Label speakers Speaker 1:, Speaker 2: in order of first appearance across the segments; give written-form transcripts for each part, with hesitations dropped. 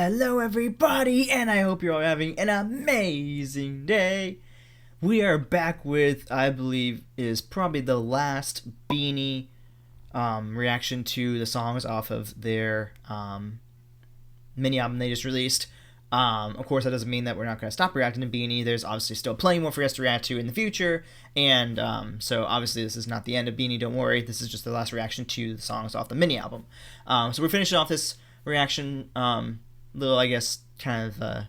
Speaker 1: Hello everybody, and I hope you're all having an amazing day. We are back with, I believe, is probably the last BINI reaction to the songs off of their mini album they just released. Of course, that doesn't mean that we're not going to stop reacting to BINI. There's obviously still plenty more for us to react to in the future, and so obviously this is not the end of BINI, don't worry. This is just the last reaction to the songs off the mini album. So we're finishing off this reaction little, I guess, kind of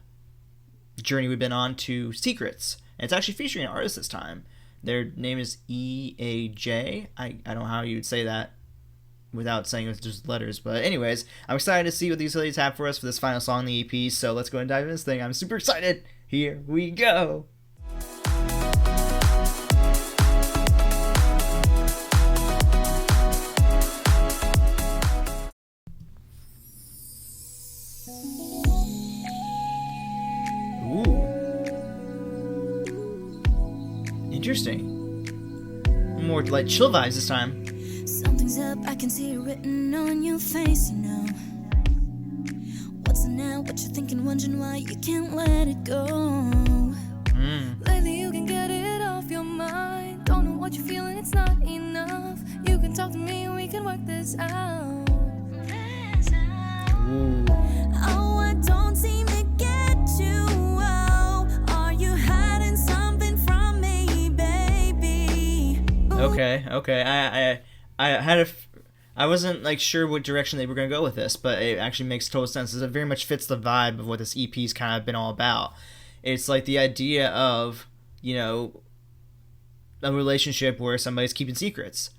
Speaker 1: journey we've been on to Secrets. And it's actually featuring an artist this time. Their name is eaJ. I don't know how you would say that without saying it's just letters. But anyways, I'm excited to see what these ladies have for us for this final song in the EP. So let's go and dive into this thing. I'm super excited. Here we go. Interesting. More like chill vibes this time.
Speaker 2: Something's up, I can see it written on your face, you know. What's it now? What you're thinking, wondering why you can't let it go. Lately you can get it off your mind. Don't know what you're feeling, it's not enough. You can talk to me, we can work this out. Oh, I don't seem to get you. Are you hiding something from me, baby?
Speaker 1: Okay. I wasn't like sure what direction they were gonna go with this, but it actually makes total sense. It very much fits the vibe of what this EP's kind of been all about. It's like the idea of, you know, a relationship where somebody's keeping secrets,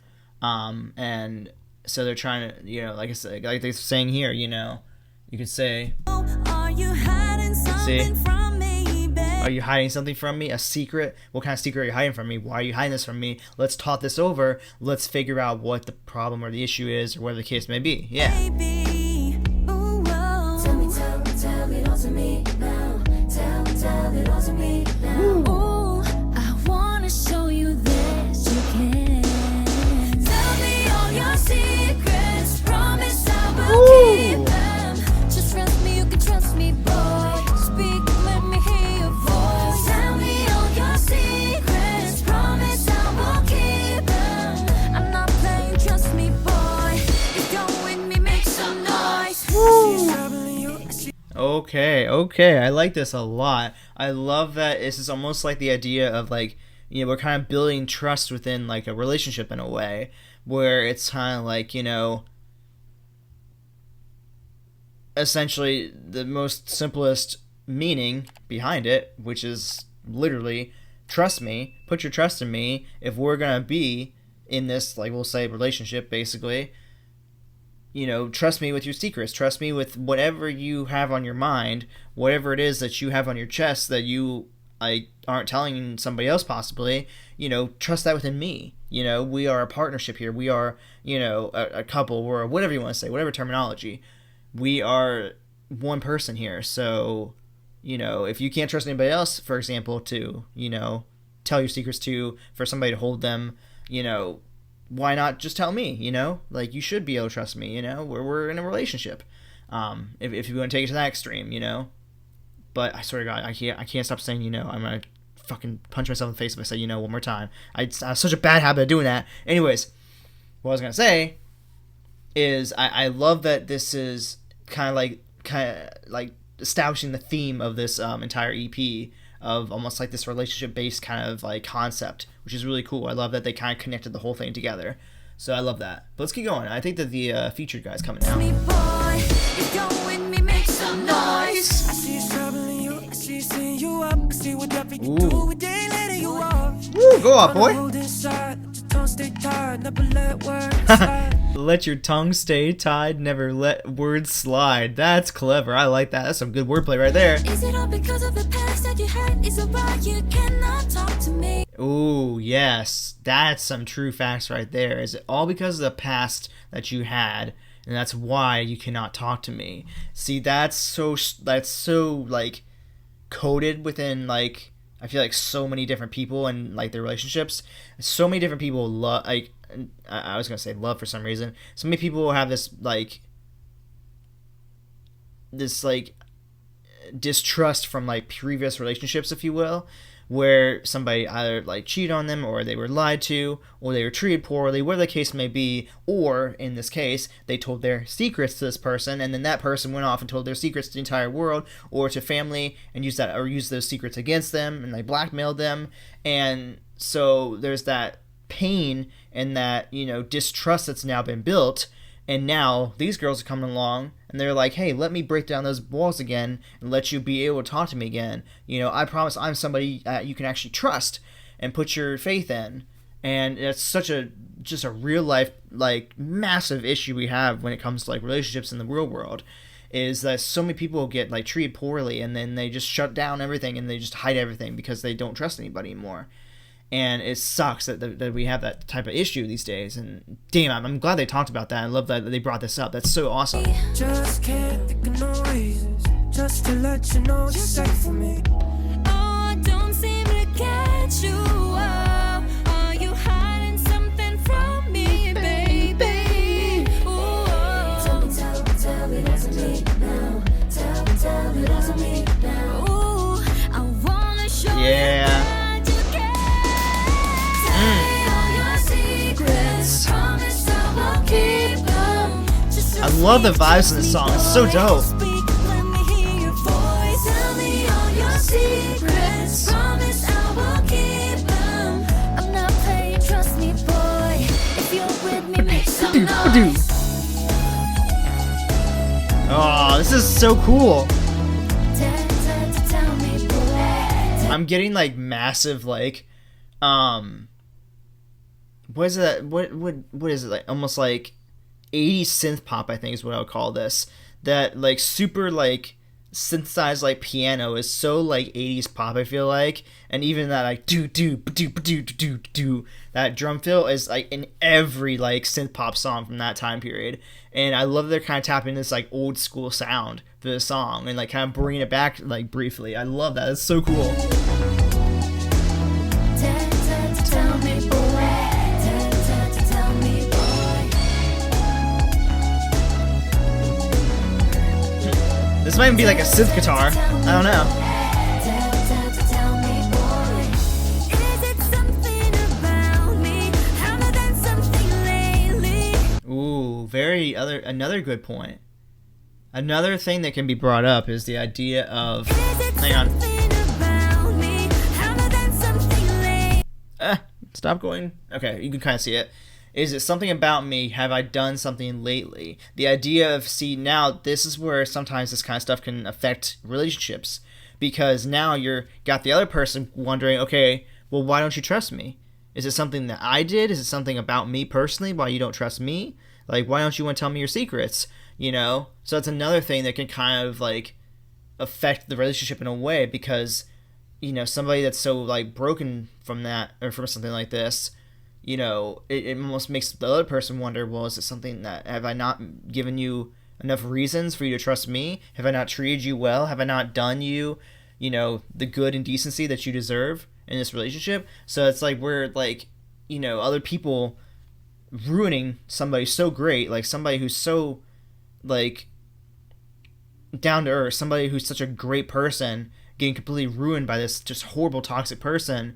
Speaker 1: and so they're trying to, you know, like I said, like they're saying here, you know, you could say,
Speaker 2: Are you hiding something from me, baby?
Speaker 1: Are you hiding something from me? A secret? What kind of secret are you hiding from me? Why are you hiding this from me? Let's talk this over. Let's figure out what the problem or the issue is, or whatever the case may be. Yeah.
Speaker 2: Baby. Ooh, whoa. Tell it all to me now. Tell it all to me now. Ooh, I wanna show you this. You can tell me all your secrets. Promise I will keep them. Just trust me, you can trust me, boy. Speak, let me hear your voice. Tell me all your secrets. Promise I will keep them. I'm not playing, trust me, boy. If you're with me, make some noise.
Speaker 1: Okay. I like this a lot. I love that this is almost like the idea of, like, you know, we're kind of building trust within like a relationship in a way where it's kind of like, you know, essentially the most simplest meaning behind it, which is literally trust me, put your trust in me. If we're gonna be in this, like, we'll say relationship, basically, you know, trust me with your secrets, trust me with whatever you have on your mind, whatever it is that you have on your chest that you aren't telling somebody else possibly, you know, trust that within me. You know, we are a partnership here, we are, you know, a couple, or whatever you want to say, whatever terminology. We are one person here. So, you know, if you can't trust anybody else, for example, to, you know, tell your secrets to, for somebody to hold them, you know, why not just tell me? You know, like, you should be able to trust me. You know, we're in a relationship. If you want to take it to that extreme, you know. But I swear to God, I can't stop saying, you know. I'm gonna fucking punch myself in the face if I say, you know, one more time. I have such a bad habit of doing that. Anyways, what I was gonna say is I love that this is kind of like establishing the theme of this entire EP, of almost like this relationship based kind of like concept, which is really cool. I love that they kind of connected the whole thing together. So I love that. But let's keep going. I think that the featured guy's coming now.
Speaker 2: Me, boy, if you're with me, make some noise.
Speaker 3: I see you troubling you, I see you seeing you up, I see what that we can do, we day letting you off.
Speaker 1: Woo, go up, boy.
Speaker 3: Hold inside, let your tongue stay tied, never let words slide.
Speaker 1: Let your tongue stay tied, never let words slide. That's clever. I like that. That's some good wordplay right there.
Speaker 2: Is it all because of the past that you had? Is it why you cannot talk to me?
Speaker 1: Ooh, yes. That's some true facts right there. Is it all because of the past that you had, and that's why you cannot talk to me? See, that's so like coded within, like, I feel like so many different people and like their relationships. So many different people love, like, I was gonna say love for some reason. So many people have this like distrust from like previous relationships, if you will, where somebody either like cheated on them, or they were lied to, or they were treated poorly, whatever the case may be, or in this case they told their secrets to this person, and then that person went off and told their secrets to the entire world or to family, and used those secrets against them, and they blackmailed them. And so there's that pain and that, you know, distrust that's now been built. And now these girls are coming along and they're like, hey, let me break down those walls again and let you be able to talk to me again. You know, I promise I'm somebody you can actually trust and put your faith in. And it's just a real life, like, massive issue we have when it comes to like relationships in the real world, is that so many people get like treated poorly, and then they just shut down everything and they just hide everything because they don't trust anybody anymore. And it sucks that we have that type of issue these days. And damn, I'm glad they talked about that. I love that they brought this up. That's so awesome.
Speaker 3: Just can't think of no reasons, just to let you know you're safe for me.
Speaker 2: Oh, I don't seem to catch you. Are you hiding something from me, baby? Ooh. Tell me, doesn't me now. Tell me, doesn't me now. Ooh, I wanna show
Speaker 1: Yeah.
Speaker 2: you.
Speaker 1: I love the vibes in this song. It's so dope. Oh, this is so cool. I'm getting like massive like what is it? What is it like? Almost like 80s synth pop, I think is what I would call this. That like super like synthesized like piano is so like 80s pop, I feel like. And even that like do that drum fill is like in every like synth pop song from that time period. And I love they're kind of tapping this like old school sound for the song and like kind of bringing it back like briefly. I love that. It's so cool.
Speaker 2: Tell me, boy. Tell me, boy.
Speaker 1: This might even be like a synth guitar. I don't know.
Speaker 2: Tell me, boy. Is it something about me? Have I done something lately?
Speaker 1: Ooh, another good point. Another thing that can be brought up is the idea of, hang on. Stop going. Okay, you can kind of see it. Is it something about me? Have I done something lately? The idea of, see, now this is where sometimes this kind of stuff can affect relationships, because now you're got the other person wondering, okay, well, why don't you trust me? Is it something that I did? Is it something about me personally why you don't trust me? Like, why don't you want to tell me your secrets? You know? So that's another thing that can kind of like affect the relationship in a way, because, you know, somebody that's so like broken from that or from something like this, you know, it almost makes the other person wonder, well, is it something that, have I not given you enough reasons for you to trust me? Have I not treated you well? Have I not done you, you know, the good and decency that you deserve in this relationship? So it's like we're like, you know, other people ruining somebody so great, like somebody who's so like down to earth, somebody who's such a great person getting completely ruined by this just horrible toxic person.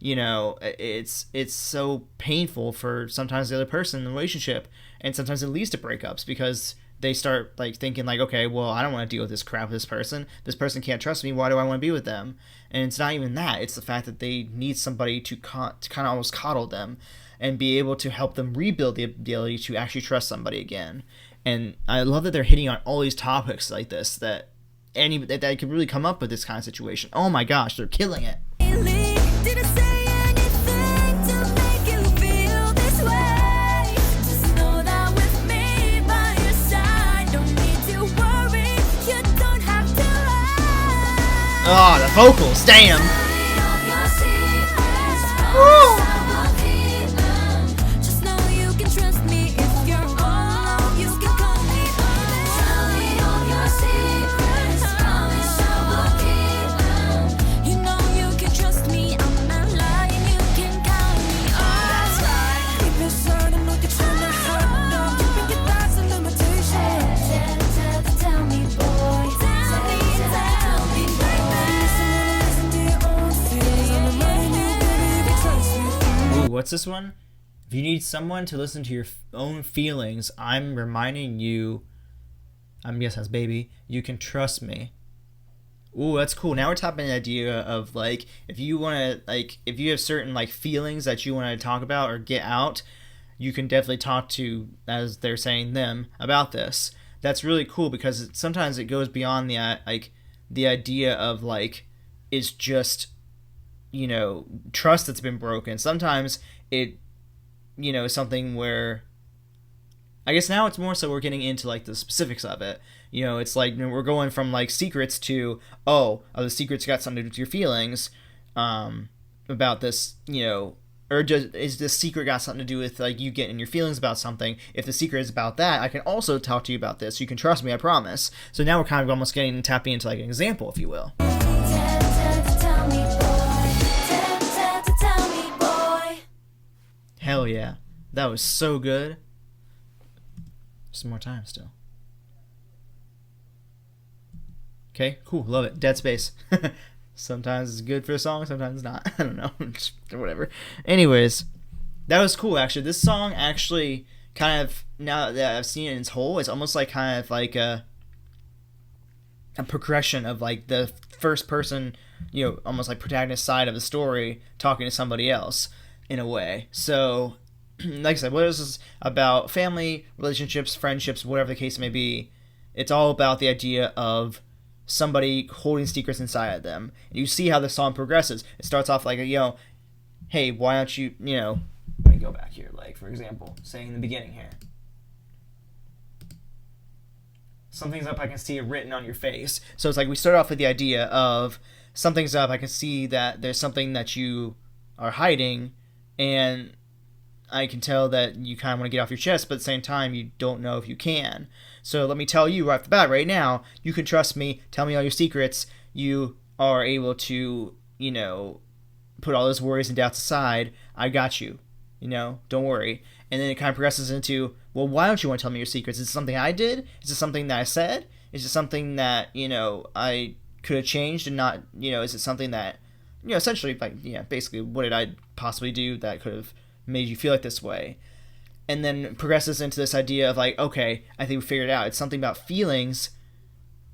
Speaker 1: You know, it's so painful for sometimes the other person in the relationship, and sometimes it leads to breakups because they start like thinking like, okay, well, I don't want to deal with this crap with this person. This person can't trust me. Why do I want to be with them? And it's not even that. It's the fact that they need somebody to kind of almost coddle them and be able to help them rebuild the ability to actually trust somebody again. And I love that they're hitting on all these topics like this that could really come up with this kind of situation. Oh my gosh, they're killing it.
Speaker 2: Did I say anything to make you feel this way? Just know that with me by your side, don't need to worry, you don't have to lie.
Speaker 1: Oh, the vocals, damn.
Speaker 2: Just know you can trust me if you're all alone, you can call me on. Tell me all your secrets, promise I will keep them. You know you can trust me, I'm not lying, you can count me on. That's right.
Speaker 3: Deep inside, I know you're trying to hide. No, keeping your thoughts and limitations.
Speaker 2: Tell me, boy. Tell me,
Speaker 1: what's this one? If you need someone to listen to your own feelings, I'm reminding you, yes, that's baby, you can trust me. Ooh, that's cool. Now we're talking the idea of like, if you want to, like, if you have certain like feelings that you want to talk about or get out, you can definitely talk to, as they're saying, them about this. That's really cool because sometimes it goes beyond the like the idea of like it's just, you know, trust that's been broken. Sometimes it, you know, is something where I guess now it's more so we're getting into like the specifics of it. You know, it's like, you know, we're going from like secrets to the secrets got something to do with your feelings about this, you know, or just is this secret got something to do with like you getting your feelings about something? If the secret is about that, I can also talk to you about this. You can trust me, I promise. So now we're kind of almost tapping into like an example, if you will.
Speaker 2: Tell me, boy. Tell me, boy.
Speaker 1: Hell yeah, that was so good. Some more time still. Okay, cool, love it. Dead space. Sometimes it's good for a song, sometimes not. I don't know, just whatever. Anyways, that was cool, actually. This song actually kind of, now that I've seen it in its whole, it's almost like kind of like a progression of like the first person, you know, almost like protagonist side of the story talking to somebody else in a way. So, like I said, what is this about? Family, relationships, friendships, whatever the case may be. It's all about the idea of somebody holding secrets inside of them. And you see how the song progresses. It starts off like, you know, hey, why don't you, you know, let me go back here, like, for example, saying in the beginning here, something's up, I can see it written on your face. So it's like we start off with the idea of something's up, I can see that there's something that you are hiding, and I can tell that you kind of want to get off your chest, but at the same time, you don't know if you can. So let me tell you right off the bat right now, you can trust me, tell me all your secrets, you are able to, you know, put all those worries and doubts aside, I got you, you know, don't worry. And then it kind of progresses into, well, why don't you want to tell me your secrets? Is it something I did? Is it something that I said? Is it something that, you know, I could have changed and not, you know, is it something that, you know, essentially, like, yeah, basically, what did I possibly do that could have made you feel like this way? And then progresses into this idea of like, okay, I think we figured it out. It's something about feelings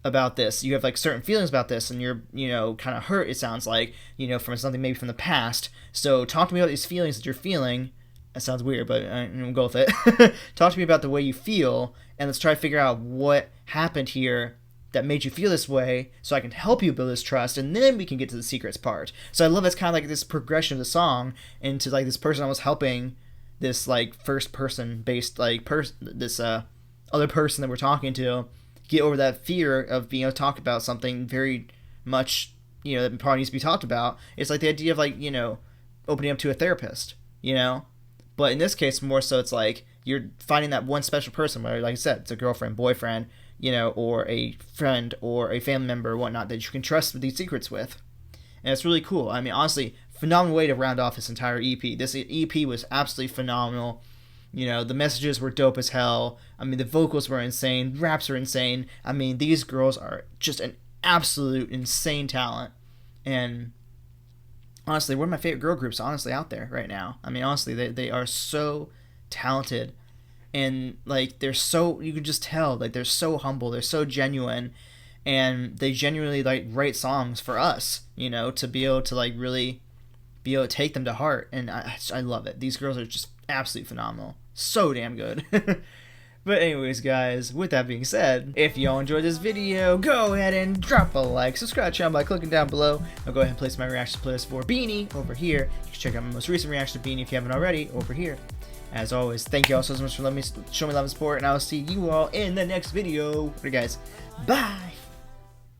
Speaker 1: about this. You have like certain feelings about this, and you're, you know, kind of hurt, it sounds like, you know, from something maybe from the past. So talk to me about these feelings that you're feeling. That sounds weird, but we'll go with it. Talk to me about the way you feel, and let's try to figure out what happened here that made you feel this way, so I can help you build this trust, and then we can get to the secrets part. So I love it's kind of like this progression of the song into like this person I was helping, this like first person based like this other person that we're talking to get over that fear of being able to talk about something very much, you know, that probably needs to be talked about. It's like the idea of like, you know, opening up to a therapist, you know. But in this case, more so, it's like you're finding that one special person, whether, like I said, it's a girlfriend, boyfriend, you know, or a friend or a family member or whatnot that you can trust these secrets with. And it's really cool. I mean, honestly, phenomenal way to round off this entire EP. This EP was absolutely phenomenal. You know, the messages were dope as hell. I mean, the vocals were insane. Raps are insane. I mean, these girls are just an absolute insane talent. And honestly, one of my favorite girl groups, honestly, out there right now. I mean, honestly, they are so talented. And, like, they're so, you can just tell, like, they're so humble. They're so genuine. And they genuinely, like, write songs for us, you know, to be able to, like, really be able to take them to heart. And I love it. These girls are just absolutely phenomenal. So damn good. But anyways, guys, with that being said, if y'all enjoyed this video, go ahead and drop a like, subscribe to the channel by clicking down below. I'll go ahead and place my reaction playlist for BINI over here. You can check out my most recent reaction to BINI if you haven't already over here. As always, thank you all so much for letting me show me love and support, and I'll see you all in the next video. Okay, guys, bye.